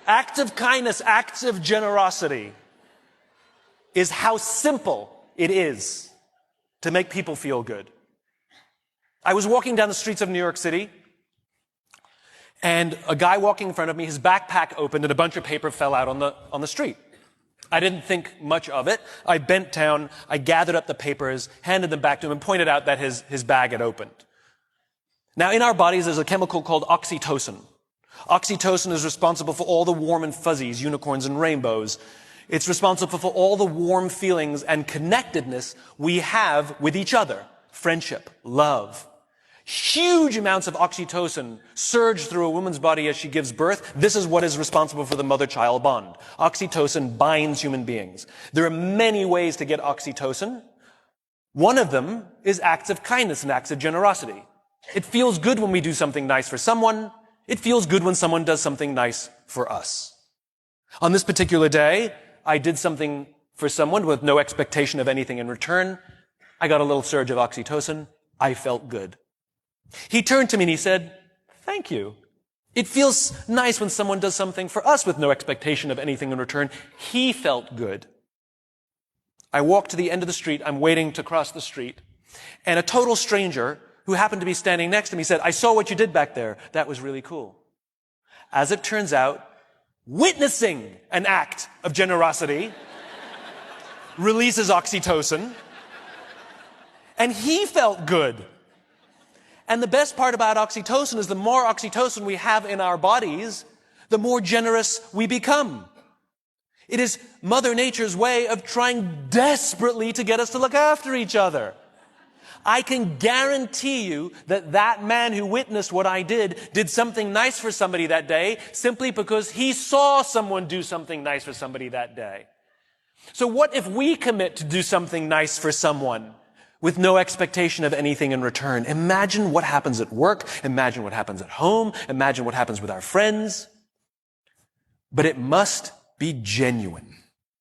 Acts of kindness, acts of generosity is how simple it is to make people feel good. I was walking down the streets of New York City, and a guy walking in front of me, his backpack opened and a bunch of paper fell out on the street. I didn't think much of it. I bent down, I gathered up the papers, handed them back to him, and pointed out that his bag had opened. Now, in our bodies, there's a chemical called oxytocin. Oxytocin is responsible for all the warm and fuzzies, unicorns and rainbows. It's responsible for all the warm feelings and connectedness we have with each other. Friendship, love. Huge amounts of oxytocin surge through a woman's body as she gives birth. This is what is responsible for the mother-child bond. Oxytocin binds human beings. There are many ways to get oxytocin. One of them is acts of kindness and acts of generosity. It feels good when we do something nice for someone. It feels good when someone does something nice for us. On this particular day, I did something for someone with no expectation of anything in return. I got a little surge of oxytocin. I felt good. He turned to me and he said, "Thank you. It feels nice when someone does something for us with no expectation of anything in return." He felt good. I walked to the end of the street. I'm waiting to cross the street. And a total stranger who happened to be standing next to me said, "I saw what you did back there. That was really cool." As it turns out, witnessing an act of generosity releases oxytocin. And he felt good. And the best part about oxytocin is the more oxytocin we have in our bodies, the more generous we become. It is Mother Nature's way of trying desperately to get us to look after each other. I can guarantee you that that man who witnessed what I did something nice for somebody that day simply because he saw someone do something nice for somebody that day. So what if we commit to do something nice for someone with no expectation of anything in return? Imagine what happens at work. Imagine what happens at home. Imagine what happens with our friends. But it must be genuine.